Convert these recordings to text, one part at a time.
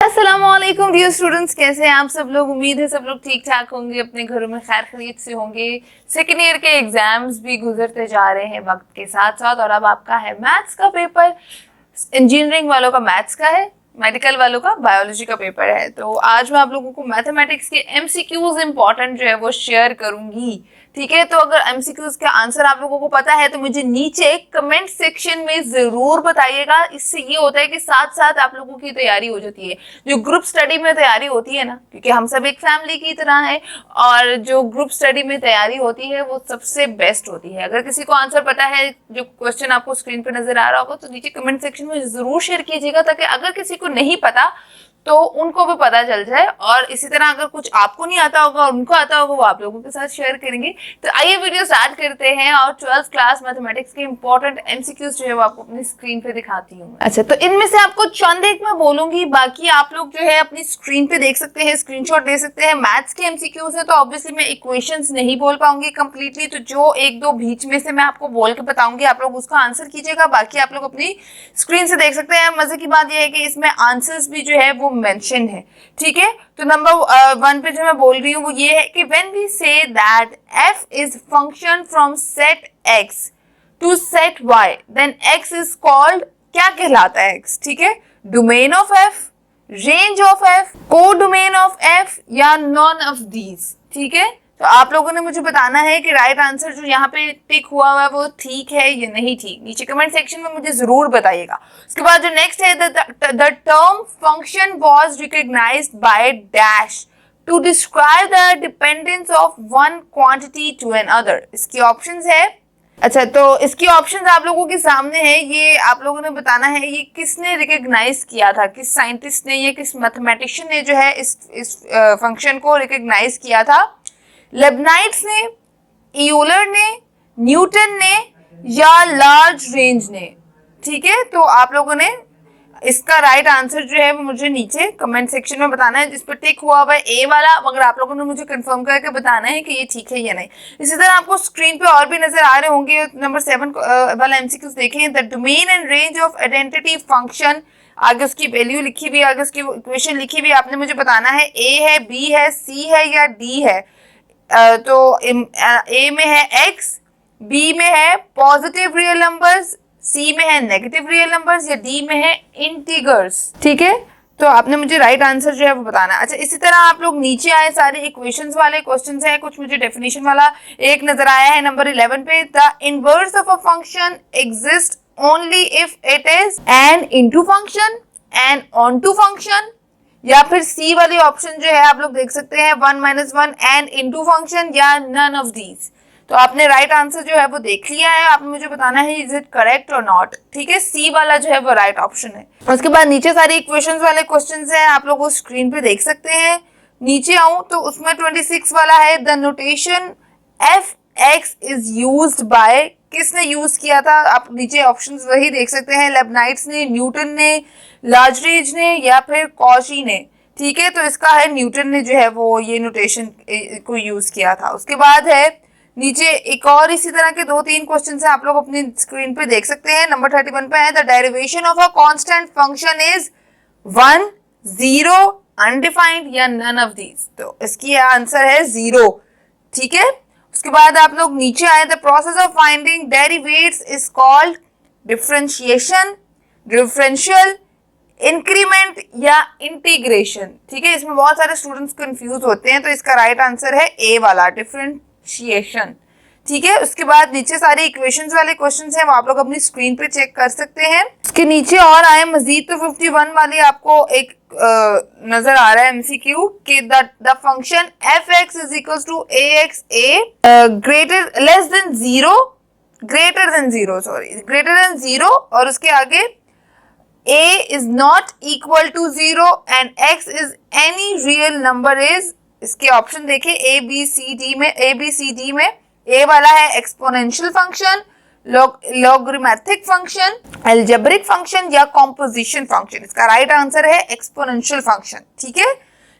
अस्सलामुअलैकुम dear students, कैसे हैं आप सब लोग। उम्मीद है सब लोग ठीक ठाक होंगे, अपने घरों में खैर खैरियत से होंगे। सेकेंड ईयर के एग्जाम्स भी गुजरते जा रहे हैं वक्त के साथ साथ, और अब आपका है मैथ्स का पेपर। इंजीनियरिंग वालों का मैथ्स का है, मेडिकल वालों का बायोलॉजी का पेपर है। तो आज मैं आप लोगों को मैथमेटिक्स के एमसीक्यूज इंपॉर्टेंट जो है वो शेयर करूंगी, ठीक है। तो अगर एमसीक्यूज का आंसर आप लोगों को पता है तो मुझे नीचे कमेंट सेक्शन में जरूर बताइएगा। इससे ये होता है कि साथ साथ आप लोगों की तैयारी हो जाती है। जो ग्रुप स्टडी में तैयारी होती है ना, क्योंकि हम सब एक फैमिली की तरह है, और जो ग्रुप स्टडी में तैयारी होती है वो सबसे बेस्ट होती है। अगर किसी को आंसर पता है, जो क्वेश्चन आपको स्क्रीन पर नजर आ रहा होगा, तो नीचे कमेंट सेक्शन में जरूर शेयर कीजिएगा, ताकि अगर किसी को नहीं पता तो उनको भी पता चल जाए। और इसी तरह अगर कुछ आपको नहीं आता होगा और उनको आता होगा, वो आप लोगों के साथ शेयर करेंगे। तो आइए वीडियो स्टार्ट करते हैं और 12th क्लास मैथमेटिक्स के इंपॉर्टेंट एमसीक्यूज जो है वो आपको अपनी स्क्रीन पे दिखाती हूँ। अच्छा, तो इनमें से आपको चंद एक मैं बोलूंगी, बाकी आप लोग जो है अपनी स्क्रीन पे देख सकते हैं, स्क्रीनशॉट ले सकते हैं। मैथ्स के एमसीक्यूज है तो ऑब्वियसली मैं इक्वेशंस नहीं बोल पाऊंगी कंप्लीटली, तो जो एक दो बीच में से मैं आपको बोल के बताऊंगी, आप लोग उसका आंसर कीजिएगा। बाकी आप लोग अपनी स्क्रीन से देख सकते हैं। मजे की बात यह है कि इसमें आंसर्स भी जो है वो मेंशन है, ठीक है। तो नंबर 1 पे जो मैं बोल रही हूँ वो ये है कि when we say that f is function from set x to set y, then x is called, क्या कहलाता है x, ठीक है। Domain of f, range of f, को डोमेन ऑफ f, या नॉन ऑफ दीज, ठीक है। तो आप लोगों ने मुझे बताना है कि राइट आंसर जो यहाँ पे टिक हुआ है वो ठीक है या नहीं ठीक। नीचे कमेंट सेक्शन में मुझे जरूर बताइएगा। उसके बाद जो नेक्स्ट है, the term function was recognised by dash to describe the dependence of one quantity to another. इसकी ऑप्शंस है। अच्छा, तो इसकी ऑप्शंस आप लोगों के सामने है। ये आप लोगों ने बताना है ये किसने रिकॉग्नाइज किया था, किस साइंटिस्ट ने, ये किस मैथमेटिशियन ने जो है इस फंक्शन को रिकॉग्नाइज किया था। लेबनाइट्स ने, यूलर ने, न्यूटन ने, या लार्ज रेंज ने, ठीक है। तो आप लोगों ने इसका राइट आंसर जो है वो मुझे नीचे कमेंट सेक्शन में बताना है, जिस पर टिक हुआ हुआ है ए वाला, मगर आप लोगों ने मुझे कंफर्म करके बताना है कि ये ठीक है या नहीं। इसी तरह आपको स्क्रीन पे और भी नजर आ रहे होंगे। नंबर 7 वाला एमसीक्यू देखें, the domain and range of identity function, आगे उसकी वैल्यू लिखी हुई है, आगे उसकी इक्वेशन लिखी हुई है। आपने मुझे बताना है ए है, बी है, सी है या डी है। तो ए में है x, बी में है पॉजिटिव रियल नंबर्स, सी में है नेगेटिव रियल नंबर्स, या डी में है इंटीगर्स, ठीक है। तो आपने मुझे राइट आंसर जो है वो बताना है। अच्छा, इसी तरह आप लोग नीचे आए, सारे इक्वेशंस वाले क्वेश्चंस हैं, कुछ मुझे डेफिनेशन वाला एक नजर आया है नंबर 11 पे। The inverse of a function exist only if it is an into function, an onto function, या फिर सी वाली ऑप्शन जो है आप लोग देख सकते हैं 1 - 1 एंड इनटू फंक्शन, या नन ऑफ दीज। तो आपने राइट आंसर जो है वो देख लिया है, आपने मुझे बताना है इज इट करेक्ट और नॉट, ठीक है। सी वाला जो है वो राइट ऑप्शन है। उसके बाद नीचे सारे इक्वेशंस वाले क्वेश्चंस हैं, आप लोग वो स्क्रीन पे देख सकते हैं। नीचे आऊं तो उसमें 26 वाला है, the notation f(x) is used by, किसने यूज किया था, आप नीचे ऑप्शंस वही देख सकते हैं। लेबनाइट्स ने, न्यूटन ने, लार्जरेंज ने, या फिर कॉशी ने, ठीक है। तो इसका है न्यूटन ने जो है वो ये नोटेशन को यूज किया था। उसके बाद है नीचे एक और इसी तरह के 2-3 क्वेश्चन है, आप लोग अपनी स्क्रीन पे देख सकते हैं। नंबर 31 पे है, the derivation of a constant function is 1, 0, undefined, या नन ऑफ दीज। तो इसकी आंसर है 0, ठीक है। उसके बाद आप लोग नीचे आए, the process of finding derivatives is called differentiation, differential, increment, या इंटीग्रेशन, ठीक है। इसमें बहुत सारे स्टूडेंट्स कंफ्यूज होते हैं, तो इसका राइट आंसर है ए वाला, डिफरेंशिएशन, ठीक है। उसके बाद नीचे सारे इक्वेशंस वाले क्वेश्चंस हैं, वो आप लोग अपनी स्क्रीन पे चेक कर सकते हैं। उसके नीचे और आए मजीद, तो 51 वाली आपको एक नजर आ रहा है एमसीक्यू कि the function f(x) is equal to ax a greater less than 0, greater than 0, और उसके आगे a is not equal to 0 and x is any real number is, इसके ऑप्शन देखें a b c d में a वाला है exponential function, logarithmic function, algebraic function, या composition function. इसका राइट आंसर है एक्सपोनेंशियल फंक्शन, ठीक है।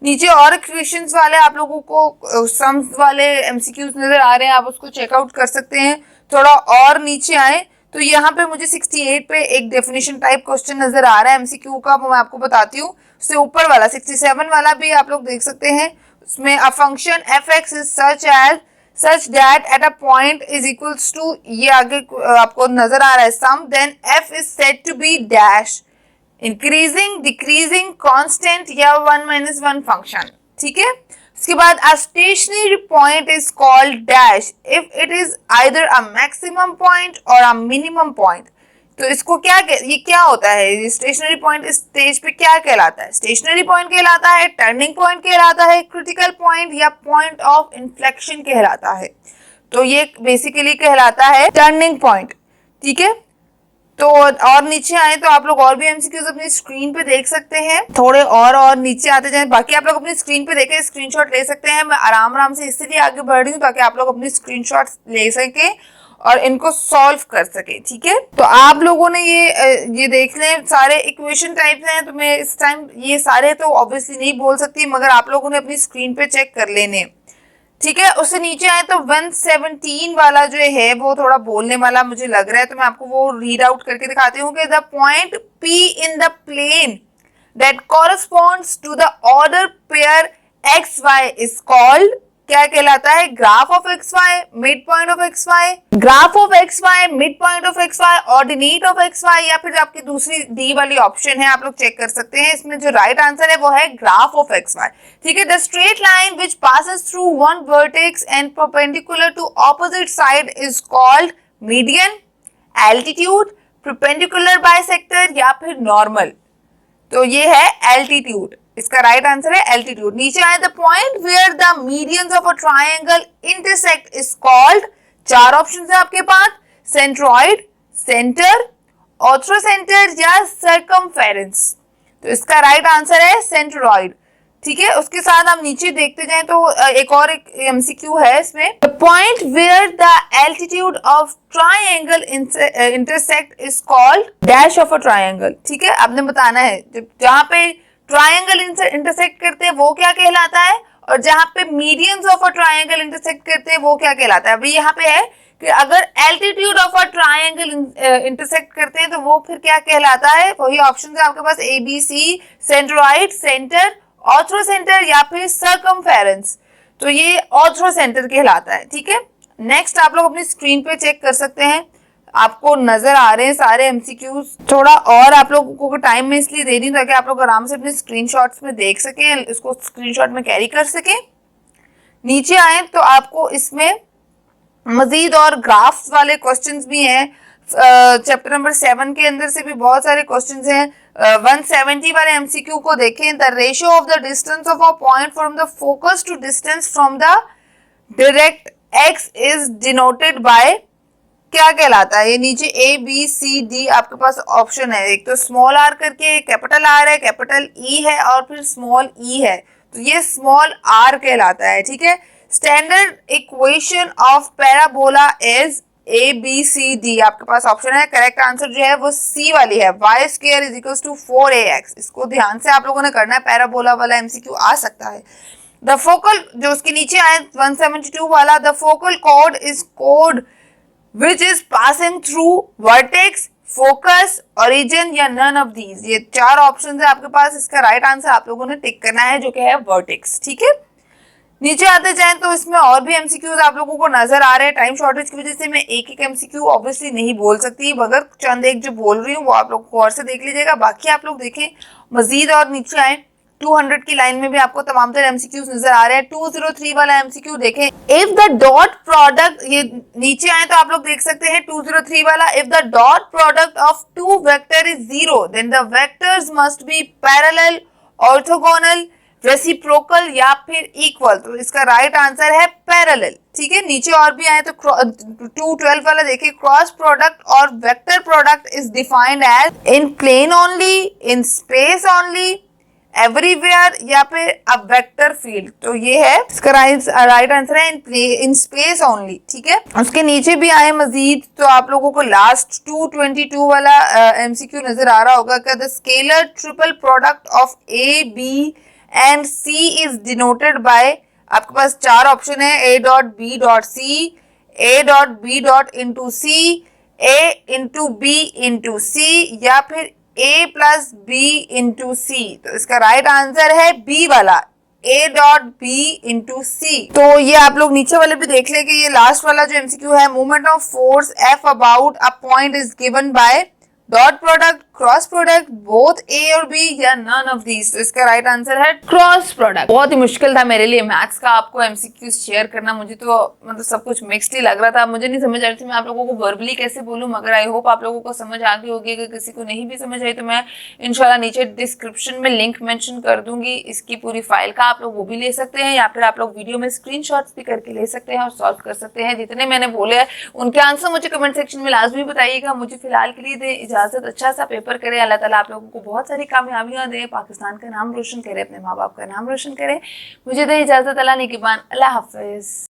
नीचे और इक्वेशंस वाले आप लोगों को सम्स वाले एमसीक्यूज नजर आ रहे हैं, आप उसको चेकआउट कर सकते हैं। थोड़ा और नीचे आए तो यहाँ पे मुझे 68 पे एक डेफिनेशन टाइप क्वेश्चन नजर आ रहा है एमसीक्यू का, वो मैं आपको बताती हूँ। उससे ऊपर वाला 67 वाला भी आप लोग देख सकते हैं। उसमें a function fx is such that at a point is equals to, ये आगे आपको नजर आ रहा है sum, then f is said to be dash, increasing, decreasing, constant या 1 - 1 फंक्शन। ठीक है, उसके बाद a stationary point is called dash if it is either a maximum point और अ मिनिमम पॉइंट। तो इसको ये क्या होता है, स्टेशनरी पॉइंट इस स्टेज पे क्या कहलाता है? स्टेशनरी पॉइंट कहलाता है, टर्निंग पॉइंट कहलाता है, क्रिटिकल पॉइंट या पॉइंट ऑफ इन्फ्लेक्शन कहलाता है। तो ये बेसिकली कहलाता है टर्निंग पॉइंट। ठीक है, तो और नीचे आए तो आप लोग और भी एमसीक्यूज अपनी स्क्रीन पे देख सकते हैं। थोड़े और नीचे आते जाएं, बाकी आप लोग अपनी स्क्रीन पे देखें, स्क्रीनशॉट ले सकते हैं। मैं आराम से इसलिए आगे बढ़ रही हूँ ताकि आप लोग अपनी स्क्रीनशॉट ले सकें और इनको सॉल्व कर सके। ठीक है, तो आप लोगों ने ये देख लें, सारे इक्वेशन टाइप्स हैं, तो मैं इस टाइम ये सारे तो ऑब्वियसली नहीं बोल सकती, मगर आप लोगों ने अपनी स्क्रीन पे चेक कर लेने। ठीक है, उससे नीचे आए तो 117 वाला जो है वो थोड़ा बोलने वाला मुझे लग रहा है, तो मैं आपको वो रीड आउट करके दिखाती हूँ कि the point P in the plane that corresponds to the order pair XY is called, क्या कहलाता है? Graph of XY, mid point of XY, graph of XY, mid point of XY, ordinate of XY, या फिर आपकी दूसरी D वाली option है, आप लोग चेक कर सकते हैं। इसमें जो राइट आंसर है वो है ग्राफ ऑफ XY। ठीक है, the straight line which passes through one vertex and perpendicular to opposite side is called median, altitude, perpendicular bisector या फिर नॉर्मल। तो ये है एल्टीट्यूड, इसका राइट आंसर है एल्टीट्यूड। नीचे आए the point where the medians of a triangle intersect is called, चार ऑप्शन है आपके पास, सेंट्रॉइड, सेंटर, ऑर्थोसेंटर या सर्कमफेरेंस। तो इसका राइट आंसर है सेंट्रॉइड। ठीक है, उसके साथ हम नीचे देखते जाएं तो एक एमसीक्यू है इसमें, the point where the altitude of triangle intersect is called dash of a triangle. ठीक है, आपने बताना है जहां पे ट्रायंगल इंटरसेक्ट करते हैं वो क्या कहलाता है, और जहां पे medians of a triangle intersect करते हैं वो क्या कहलाता है। अभी यहाँ पे है कि अगर altitude of a triangle intersect करते हैं तो वो फिर क्या कहलाता है, वही ऑप्शन है आपके पास ABC, सेंट्रॉइड, सेंटर, ऑर्थोसेंटर या फिर सर्कमफेरेंस। तो ये ऑर्थोसेंटर कहलाता है। ठीक है, नेक्स्ट आप लोग अपनी स्क्रीन पे चेक कर सकते हैं, आपको नजर आ रहे हैं सारे एमसीक्यूज। थोड़ा और आप लोगों को टाइम में इसलिए दे रही हूँ ताकि आप लोग आराम से अपने स्क्रीनशॉट्स में देख सकें, इसको स्क्रीनशॉट में कैरी कर सकें। नीचे आए तो आपको इसमें मजीद और ग्राफ्स वाले क्वेश्चंस भी हैं। चैप्टर नंबर 7 के अंदर से भी बहुत सारे क्वेश्चंस हैं। 170 वाले एमसीक्यू को देखें, the ratio of the distance of a point from the focus to distance from the directrix is denoted by, क्या कहलाता है? ये नीचे ABCD आपके पास ऑप्शन है, एक तो स्मॉल r करके कैपिटल R है, कैपिटल E है और फिर स्मॉल E है, तो ये स्मॉल r कहलाता है। ठीक है, standard equation of parabola is ABCD आपके पास ऑप्शन है। करेक्ट आंसर जो है वो C वाली है, y² is equal to 4ax। इसको ध्यान से आप लोगों ने करना है, पैराबोला वाला एमसीक्यू आ सकता है। द फोकल, जो उसके नीचे आए 172 वाला, the focal code is code which is passing through vertex, focus, origin या none of these। ये चार ऑप्शन है आपके पास, इसका राइट आंसर आप लोगों ने टिक करना है जो कि है vertex। ठीक है, नीचे आते जाएं तो इसमें और भी एमसीक्यूज आप लोगों को नजर आ रहे हैं। टाइम शॉर्टेज की वजह से मैं एक एमसीक्यू ऑब्वियसली नहीं बोल सकती, मगर चंद एक जो बोल रही हूँ वो आप लोग गौर से देख लीजिएगा, बाकी आप लोग देखें मजीद। और नीचे आए 200 की लाइन में भी आपको तमाम तरह एमसीक्यूज नजर आ रहे हैं। 203 वाला एमसीक्यू देखें, इफ द डॉट प्रोडक्ट, ये नीचे आए तो आप लोग देख सकते हैं 203 वाला, if the dot product of two vector is 0 then the vectors must be parallel, orthogonal, reciprocal या फिर इक्वल। तो इसका राइट आंसर है पैरेलल। ठीक है, नीचे और भी आए तो 212 वाला देखिए, क्रॉस प्रोडक्ट और vector product is defined as in plane only, in space only, everywhere या फिर अ वेक्टर फील्ड। तो ये है इसका राइट आंसर है इन स्पेस ओनली। ठीक है, उसके नीचे भी आए मजीद तो आप लोगों को लास्ट 222 वाला एमसीक्यू नजर आ रहा होगा कि the scalar triple product of A, B and C is denoted bye, आपके पास चार ऑप्शन है, A.B.C, A.B. into C, A into B into C या फिर A प्लस बी इंटू सी, तो इसका राइट आंसर है बी वाला, A डॉट बी इंटू सी। तो ये आप लोग नीचे वाले भी देख लें कि ये लास्ट वाला जो एमसीक्यू है, movement of force F about a point is given by dot product, cross product, both A और बी या नन ऑफ दीज। तो इसका राइट आंसर है क्रॉस प्रोडक्ट। बहुत ही मुश्किल था मेरे लिए मैथ्स का आपको एमसीक्यू शेयर करना, मुझे तो मतलब सब कुछ मिक्स्ड ही लग रहा था, मुझे नहीं समझ आ रही थी मैं आप लोगों को वर्बली कैसे बोलूं, मगर आई होप आप लोगों को समझ आ गई होगी। अगर किसी को नहीं भी समझ आई तो मैं इंशाल्लाह नीचे डिस्क्रिप्शन में लिंक मेंशन कर दूंगी इसकी पूरी फाइल का, आप लोग वो भी ले सकते हैं, या फिर आप लोग वीडियो में स्क्रीनशॉट्स भी करके ले सकते हैं और सॉल्व कर सकते हैं। जितने मैंने बोले हैं उनके आंसर मुझे कमेंट सेक्शन में लाजमी बताइएगा। मुझे फिलहाल के लिए दे इजाजत, अच्छा सा पेपर करें, अल्लाह ताला आप लोगों को बहुत सारी कामयाबियां दे, पाकिस्तान का नाम रोशन करे, अपने माँ बाप का नाम रोशन करे। मुझे दे इजाजत, अल्लाह निगहबान, अल्लाह हाफिज।